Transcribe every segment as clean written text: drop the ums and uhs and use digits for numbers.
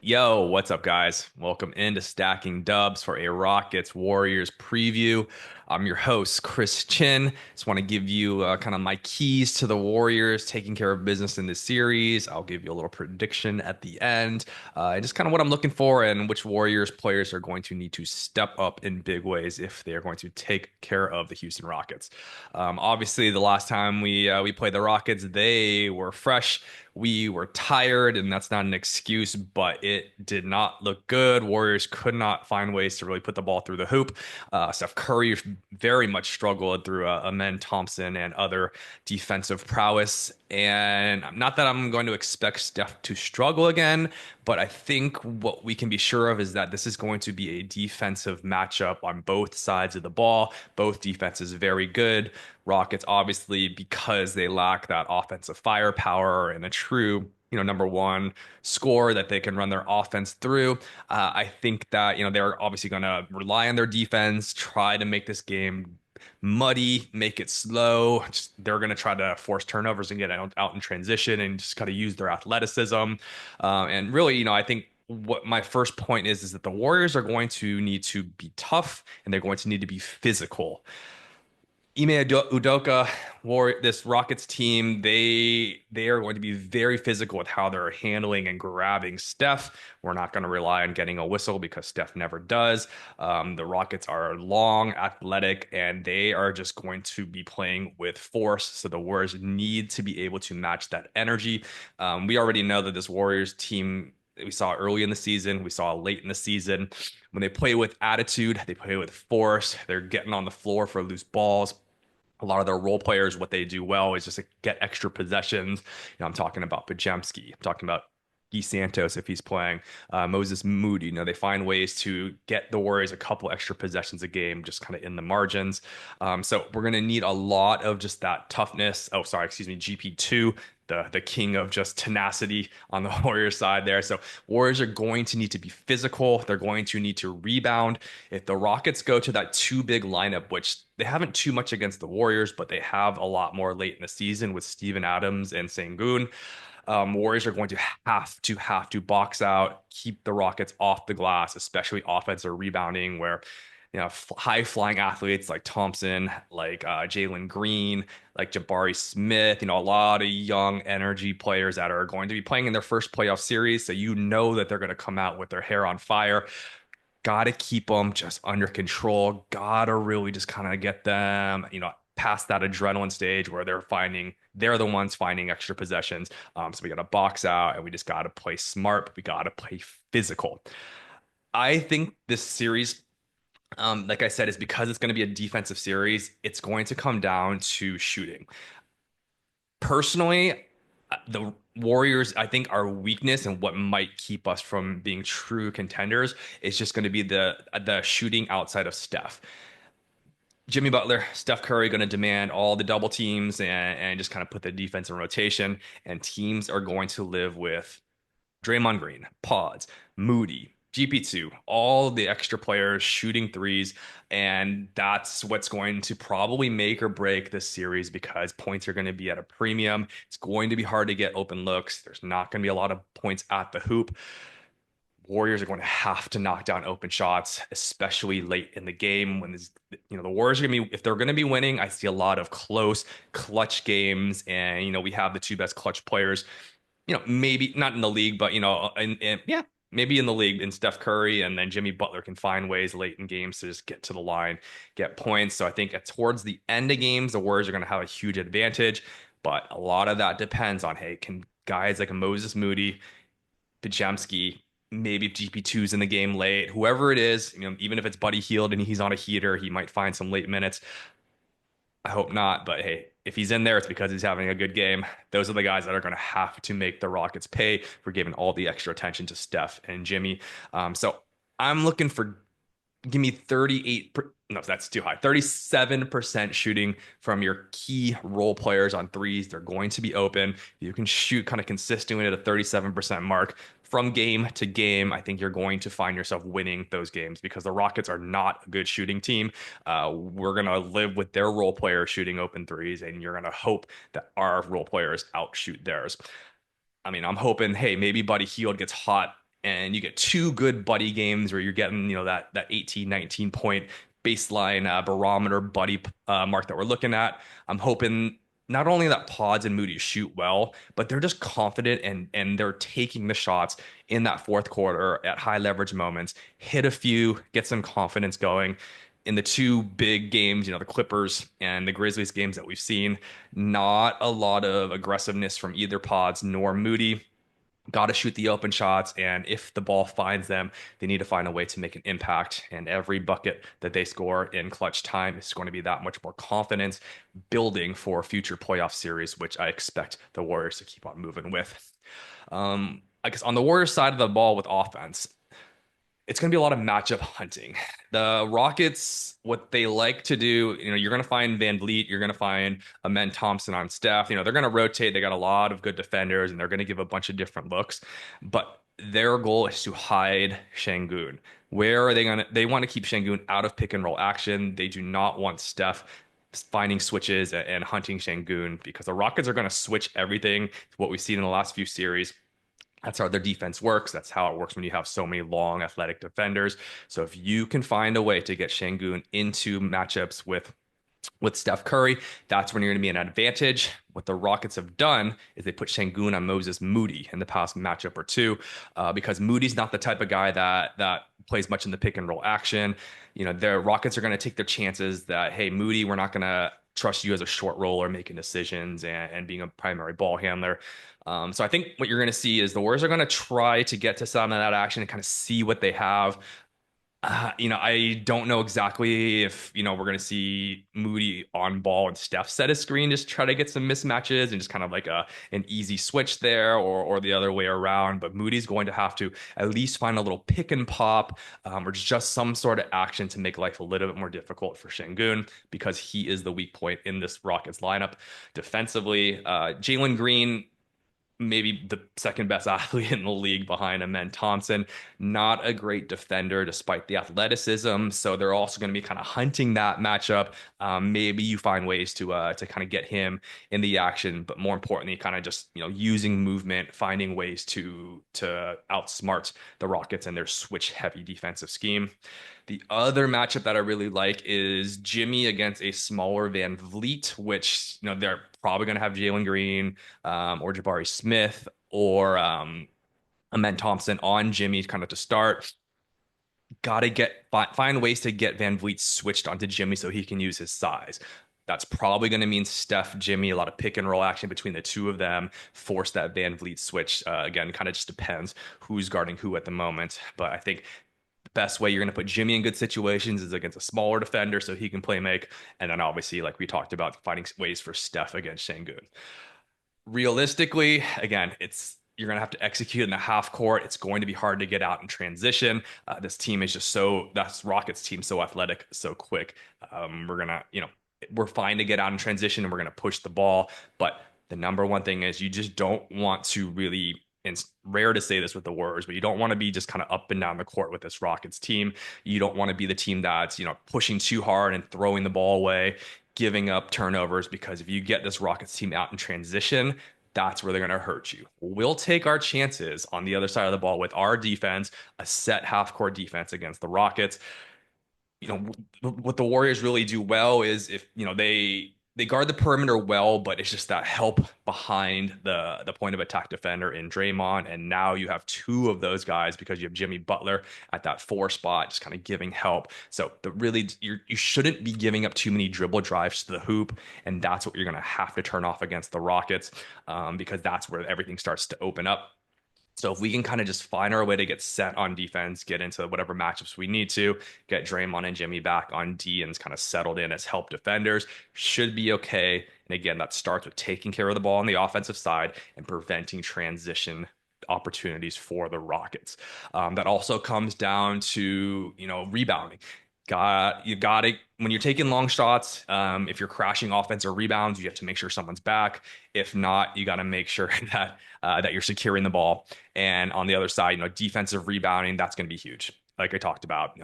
Yo, what's up, guys? Welcome into Stacking Dubs for a Rockets Warriors preview. I'm your host, Chris Chin. Just want to give you kind of my keys to the Warriors taking care of business in this series. I'll give you a little prediction at the end, and just kind of what I'm looking for and which Warriors players are going to need to step up in big ways if they are going to take care of the Houston Rockets. Obviously, the last time we played the Rockets, they were fresh. We were tired, and that's not an excuse, but it did not look good. Warriors could not find ways to really put the ball through the hoop. Steph Curry very much struggled through Amen Thompson and other defensive prowess. And not that I'm going to expect Steph to struggle again, but I think what we can be sure of is that this is going to be a defensive matchup on both sides of the ball. Both defenses very good. Rockets, obviously, because they lack that offensive firepower and a true, number one score that they can run their offense through. I think that, they're obviously going to rely on their defense, try to make this game muddy, make it slow. They're going to try to force turnovers and get out in transition and just kind of use their athleticism. And really, I think what my first point is that the Warriors are going to need to be tough and they're going to need to be physical. Udoka, this Rockets team, they are going to be very physical with how they're handling and grabbing Steph. We're not going to rely on getting a whistle because Steph never does. The Rockets are long, athletic, and they are just going to be playing with force. So the Warriors need to be able to match that energy. We already know that this Warriors team we saw early in the season, we saw late in the season. When they play with attitude, they play with force. They're getting on the floor for loose balls. A lot of their role players, what they do well is just like get extra possessions. I'm talking about Pajemski. I'm talking about Guy Santos if he's playing. Moses Moody. They find ways to get the Warriors a couple extra possessions a game, just kind of in the margins. So we're going to need a lot of just that toughness. Oh, sorry, excuse me, GP2. The king of just tenacity on the Warriors side there. So Warriors are going to need to be physical. They're going to need to rebound. If the Rockets go to that two big lineup, which they haven't too much against the Warriors, but they have a lot more late in the season with Steven Adams and Sengun. Warriors are going to have to box out, keep the Rockets off the glass, especially offensive rebounding, where high flying athletes like Thompson, like Jalen Green, like Jabari Smith, a lot of young energy players that are going to be playing in their first playoff series. So that they're going to come out with their hair on fire. Got to keep them just under control. Got to really just kind of get them, past that adrenaline stage where they're the ones finding extra possessions. So we got to box out and we just got to play smart, but we got to play physical. I think this series, like I said, is because it's going to be a defensive series, it's going to come down to shooting. Personally, the Warriors, I think our weakness and what might keep us from being true contenders is just going to be the shooting outside of Steph. Jimmy Butler, Steph Curry going to demand all the double teams and just kind of put the defense in rotation. And teams are going to live with Draymond Green, Pods, Moody, GP2, all the extra players shooting threes. And that's what's going to probably make or break this series because points are going to be at a premium. It's going to be hard to get open looks. There's not going to be a lot of points at the hoop. Warriors are going to have to knock down open shots, especially late in the game when the Warriors are going to be, if they're going to be winning, I see a lot of close clutch games. And, we have the two best clutch players, maybe not in the league, but, yeah, maybe in the league in Steph Curry. And then Jimmy Butler can find ways late in games to just get to the line, get points. So I think towards the end of games, the Warriors are going to have a huge advantage. But a lot of that depends on, hey, can guys like Moses Moody, Pajemski, maybe if GP2's in the game late, whoever it is, even if it's Buddy Hield and he's on a heater, he might find some late minutes. I hope not, but hey, if he's in there, it's because he's having a good game. Those are the guys that are going to have to make the Rockets pay for giving all the extra attention to Steph and Jimmy. So I'm looking for give me 38. No, that's too high. 37% shooting from your key role players on threes. They're going to be open. You can shoot kind of consistently at a 37% mark from game to game. I think you're going to find yourself winning those games because the Rockets are not a good shooting team. We're going to live with their role players shooting open threes, and you're going to hope that our role players outshoot theirs. I mean, I'm hoping, hey, maybe Buddy Hield gets hot and you get two good buddy games where you're getting, that 18, 19 point baseline barometer buddy mark that we're looking at. I'm hoping not only that Pods and Moody shoot well, but they're just confident and they're taking the shots in that fourth quarter at high leverage moments, hit a few, get some confidence going. In the two big games, the Clippers and the Grizzlies games that we've seen, not a lot of aggressiveness from either Pods nor Moody. Got to shoot the open shots, and if the ball finds them, they need to find a way to make an impact. And every bucket that they score in clutch time is going to be that much more confidence building for future playoff series, which I expect the Warriors to keep on moving with. I guess on the Warriors side of the ball with offense, it's going to be a lot of matchup hunting. The Rockets, what they like to do, you're going to find Van Vliet, you're going to find Amen Thompson on staff. They're going to rotate. They got a lot of good defenders, and they're going to give a bunch of different looks. But their goal is to hide Sengun. Where are they going to? They want to keep Sengun out of pick and roll action. They do not want Steph finding switches and hunting Sengun because the Rockets are going to switch everything to what we've seen in the last few series. That's how their defense works. That's how it works when you have so many long athletic defenders. So if you can find a way to get Sengun into matchups with Steph Curry, that's when you're going to be an advantage. What the Rockets have done is they put Sengun on Moses Moody in the past matchup or two, because Moody's not the type of guy that plays much in the pick and roll action. The Rockets are going to take their chances that, hey, Moody, we're not going to trust you as a short roller making decisions and being a primary ball handler. So I think what you're going to see is the Warriors are going to try to get to some of that action and kind of see what they have. I don't know exactly if, we're going to see Moody on ball and Steph set a screen, just try to get some mismatches and just kind of like an easy switch there or the other way around. But Moody's going to have to at least find a little pick and pop, or just some sort of action to make life a little bit more difficult for Sengun because he is the weak point in this Rockets lineup. Defensively, Jalen Green, maybe the second best athlete in the league behind Amen Thompson. Not a great defender despite the athleticism. So they're also going to be kind of hunting that matchup. Maybe you find ways to kind of get him in the action, but more importantly, kind of just using movement, finding ways to outsmart the Rockets and their switch heavy defensive scheme. The other matchup that I really like is Jimmy against a smaller Van Vliet, which they're probably going to have Jalen Green or Jabari Smith or Amen Thompson on Jimmy kind of to start. Got to find ways to get Van Vliet switched onto Jimmy so he can use his size. That's probably going to mean Steph, Jimmy, a lot of pick and roll action between the two of them, force that Van Vliet switch. Again, kind of just depends who's guarding who at the moment. But I think the best way you're going to put Jimmy in good situations is against a smaller defender so he can play make. And then obviously, like we talked about, finding ways for Steph against Sengun. Realistically, again, you're going to have to execute in the half court. It's going to be hard to get out in transition. This team is just that's Rockets team so athletic, so quick. We're fine to get out in transition and we're going to push the ball. But the number one thing is you just don't want to really, and it's rare to say this with the Warriors, but you don't want to be just kind of up and down the court with this Rockets team. You don't want to be the team that's, pushing too hard and throwing the ball away, giving up turnovers, because if you get this Rockets team out in transition, that's where they're going to hurt you. We'll take our chances on the other side of the ball with our defense, a set half court defense against the Rockets. What the Warriors really do well is if, they guard the perimeter well, but it's just that help behind the point of attack defender in Draymond. And now you have two of those guys because you have Jimmy Butler at that 4 spot, just kind of giving help. So you shouldn't be giving up too many dribble drives to the hoop. And that's what you're going to have to turn off against the Rockets, because that's where everything starts to open up. So if we can kind of just find our way to get set on defense, get into whatever matchups we need to, get Draymond and Jimmy back on D and kind of settled in as help defenders, should be okay. And again, that starts with taking care of the ball on the offensive side and preventing transition opportunities for the Rockets. That also comes down to, rebounding. You got it when you're taking long shots. If you're crashing offense or rebounds, you have to make sure someone's back. If not, you got to make sure that you're securing the ball. And on the other side, defensive rebounding, that's going to be huge. Like I talked about,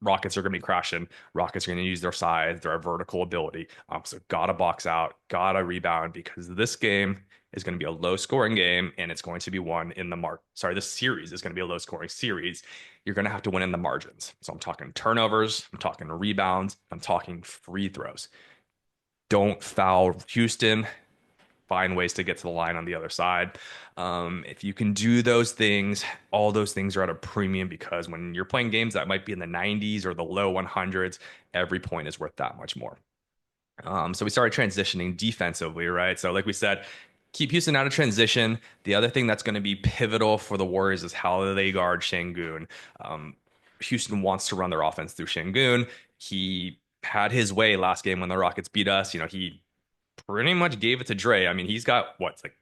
Rockets are going to be crashing. Rockets are going to use their size, their vertical ability. So gotta box out, gotta rebound because this game is going to be a low scoring game and it's going to be won in the mark. Sorry, this series is going to be a low scoring series. You're going to have to win in the margins. So I'm talking turnovers, I'm talking rebounds, I'm talking free throws. Don't foul Houston. Find ways to get to the line on the other side. If you can do those things, all those things are at a premium because when you're playing games that might be in the 90s or the low 100s, every point is worth that much more. So we started transitioning defensively, right? So, like we said, keep Houston out of transition. The other thing that's going to be pivotal for the Warriors is how they guard Sengun. Um, Houston wants to run their offense through Sengun. He had his way last game when the Rockets beat us. He pretty much gave it to Dre. I mean, he's got what's like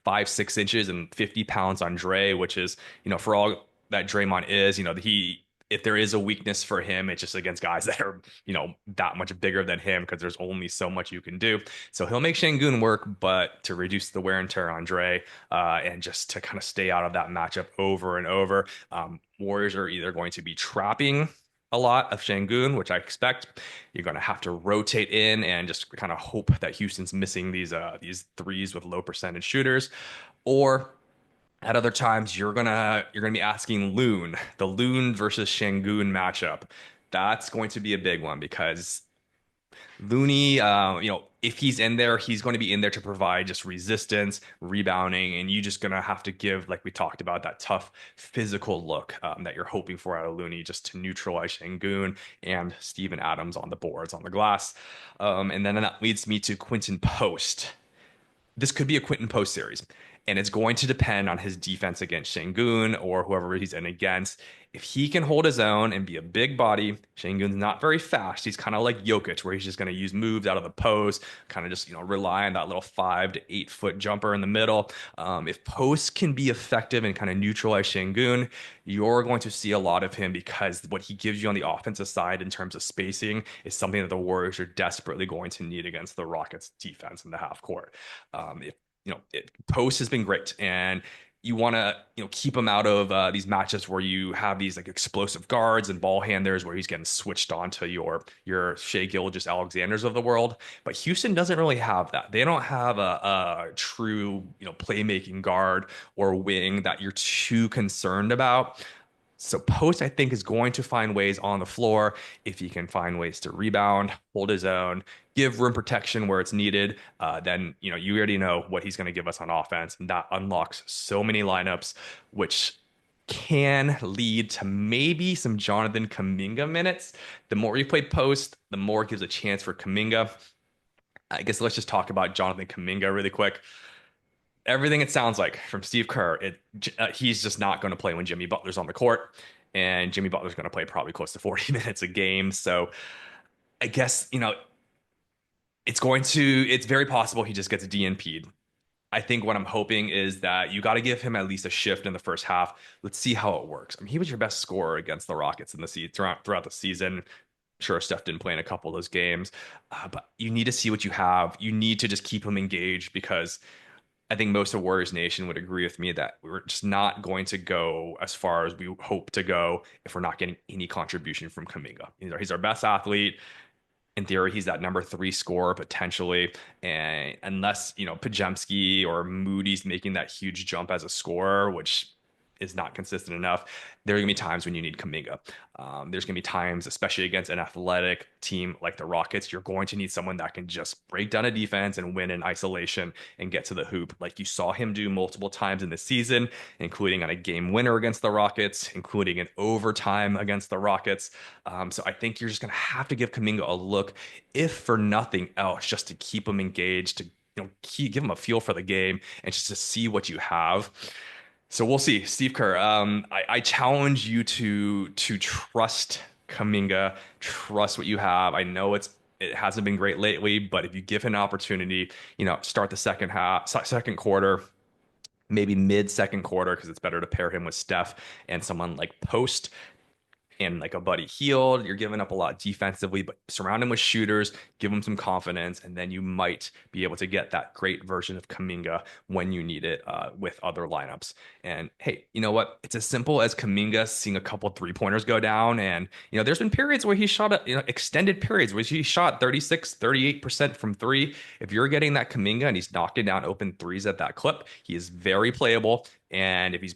5, 6 inches and 50 pounds on Dre, which is, for all that Draymond is, he if there is a weakness for him, it's just against guys that are, that much bigger than him because there's only so much you can do. So he'll make Sengun work, but to reduce the wear and tear on Dre and just to kind of stay out of that matchup over and over, Warriors are either going to be trapping a lot of Sengun, which I expect. You're going to have to rotate in and just kind of hope that Houston's missing these threes with low percentage shooters, or at other times you're gonna be asking the Loon versus Sengun matchup. That's going to be a big one because Looney, if he's in there, he's going to be in there to provide just resistance, rebounding, and you just gonna have to give, like we talked about, that tough physical look that you're hoping for out of Looney just to neutralize Sengun and Steven Adams on the boards on the glass. And then that leads me to Quinton Post. This could be a Quinton Post series, and it's going to depend on his defense against Sengun or whoever he's in against. If he can hold his own and be a big body, Sengun's not very fast. He's kind of like Jokic, where he's just going to use moves out of the post, kind of just rely on that little 5 to 8 foot jumper in the middle. If Post can be effective and kind of neutralize Sengun, you're going to see a lot of him because what he gives you on the offensive side in terms of spacing is something that the Warriors are desperately going to need against the Rockets defense in the half court. If Post has been great, and you want to keep him out of these matchups where you have these like explosive guards and ball handlers where he's getting switched on to your Shea Gilgeous Alexanders of the world. But Houston doesn't really have that. They don't have a true playmaking guard or wing that you're too concerned about. So Post, I think, is going to find ways on the floor if he can find ways to rebound, hold his own, give rim protection where it's needed. Then you already know what he's going to give us on offense, and that unlocks so many lineups, which can lead to maybe some Jonathan Kuminga minutes. The more you play Post, the more it gives a chance for Kuminga. I guess let's just talk about Jonathan Kuminga really quick. Everything it sounds like from Steve Kerr, he's just not going to play when Jimmy Butler's on the court, and Jimmy Butler's going to play probably close to 40 minutes a game. So I guess it's very possible he just gets DNP'd. I think what I'm hoping is that you got to give him at least a shift in the first half. Let's see how it works. I mean, he was your best scorer against the Rockets in the throughout the season. Sure, Steph didn't play in a couple of those games, but you need to see what you have. You need to just keep him engaged because I think most of Warriors Nation would agree with me that we're just not going to go as far as we hope to go if we're not getting any contribution from Kuminga. He's our best athlete. In theory, he's that number 3 scorer potentially. And unless, Pajemski or Moody's making that huge jump as a scorer, which is not consistent enough, there are going to be times when you need Kuminga. There's going to be times, especially against an athletic team like the Rockets, you're going to need someone that can just break down a defense and win in isolation and get to the hoop, like you saw him do multiple times in the season, including on a game winner against the Rockets, including in overtime against the Rockets. So I think you're just going to have to give Kuminga a look, if for nothing else, just to keep him engaged, to give him a feel for the game, and just to see what you have. So we'll see. Steve Kerr, I challenge you to trust Kuminga, trust what you have. I know it hasn't been great lately, but if you give him an opportunity, start the second quarter, maybe mid second quarter, because it's better to pair him with Steph and someone like Post. and like a Buddy Hield, you're giving up a lot defensively, but surround him with shooters, give him some confidence, and then you might be able to get that great version of Kuminga when you need it with other lineups. And hey, you know what? It's as simple as Kuminga seeing a couple 3-pointers go down. And, there's been periods where he shot, extended periods where he shot 36, 38% from three. If you're getting that Kuminga and he's knocking down open threes at that clip, he is very playable. And if he's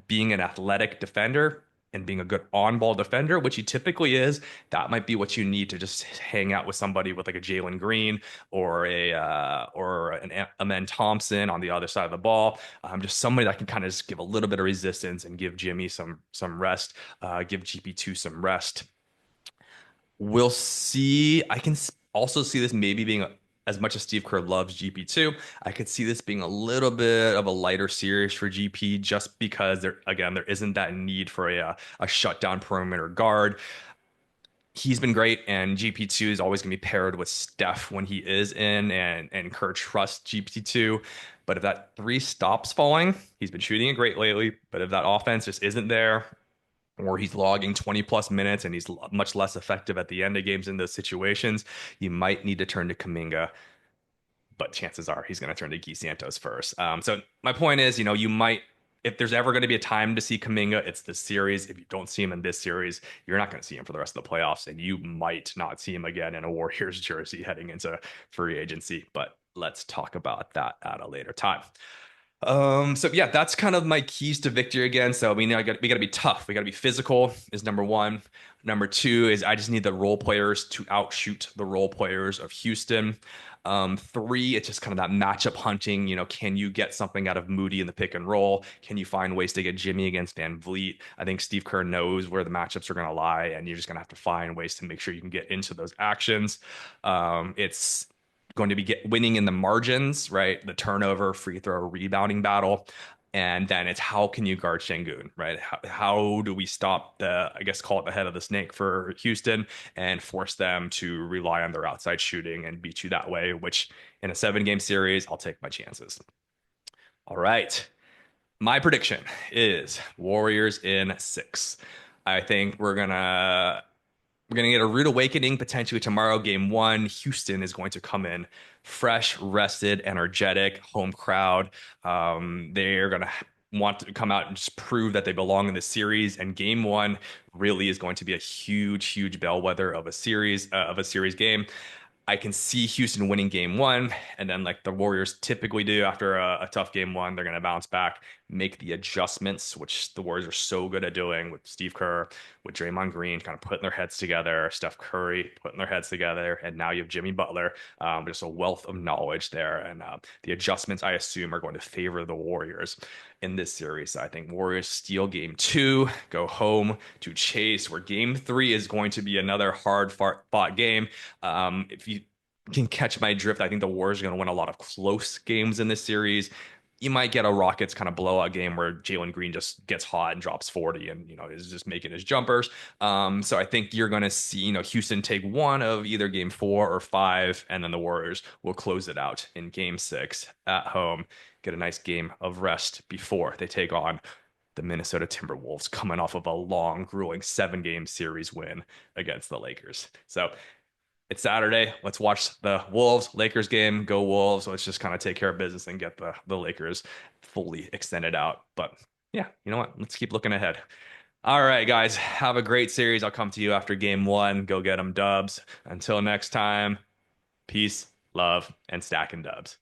being an athletic defender, and being a good on-ball defender, which he typically is, that might be what you need to just hang out with somebody with like a Jalen Green or an Amen Thompson on the other side of the ball. Just somebody that can kind of just give a little bit of resistance and give Jimmy some rest, give GP2 some rest. We'll see. I can also see this maybe being as much as Steve Kerr loves GP2, I could see this being a little bit of a lighter series for GP just because there isn't that need for a shutdown perimeter guard. He's been great, and GP2 is always going to be paired with Steph when he is in, and Kerr trusts GP2. But if that three stops falling, he's been shooting it great lately. But if that offense just isn't there, or he's logging 20 plus minutes and he's much less effective at the end of games in those situations, you might need to turn to Kuminga, but chances are he's going to turn to Guy Santos first. So my point is, you might, if there's ever going to be a time to see Kuminga, it's this series. If you don't see him in this series, you're not going to see him for the rest of the playoffs, and you might not see him again in a Warriors jersey heading into free agency. But let's talk about that at a later time. So yeah, that's kind of my keys to victory again. So we got to be tough. We got to be physical is number one. Number two is I just need the role players to outshoot the role players of Houston. Three, it's just kind of that matchup hunting. Can you get something out of Moody in the pick and roll? Can you find ways to get Jimmy against Van Vliet? I think Steve Kerr knows where the matchups are going to lie, and you're just going to have to find ways to make sure you can get into those actions. It's going to be winning in the margins, right? The turnover, free throw, rebounding battle. And then it's how can you guard Sengun, right? How do we stop I guess, call it the head of the snake for Houston and force them to rely on their outside shooting and beat you that way, which in a 7-game series, I'll take my chances. All right. My prediction is Warriors in 6. I think we're gonna get a rude awakening potentially tomorrow, game one. Houston is going to come in fresh, rested, energetic, home crowd. They're gonna want to come out and just prove that they belong in the series. And game one really is going to be a huge, huge bellwether of a series game. I can see Houston winning game one, and then like the Warriors typically do after a tough game one, they're going to bounce back, make the adjustments, which the Warriors are so good at doing with Steve Kerr, with Draymond Green, kind of putting their heads together, Steph Curry putting their heads together, and now you have Jimmy Butler. Just a wealth of knowledge there, and the adjustments I assume are going to favor the Warriors in this series. I think Warriors steal game two, go home to Chase, where game three is going to be another hard fought game. If you can catch my drift, I think the Warriors are going to win a lot of close games in this series. You might get a Rockets kind of blowout game where Jalen Green just gets hot and drops 40 and, is just making his jumpers. So I think you're going to see, Houston take one of either game 4 or 5, and then the Warriors will close it out in game 6 at home, get a nice game of rest before they take on the Minnesota Timberwolves, coming off of a long, grueling 7-game series win against the Lakers. So it's Saturday. Let's watch the Wolves Lakers game. Go Wolves. Let's just kind of take care of business and get the Lakers fully extended out. But yeah, you know what? Let's keep looking ahead. All right, guys. Have a great series. I'll come to you after game one. Go get them dubs. Until next time, peace, love, and stacking dubs.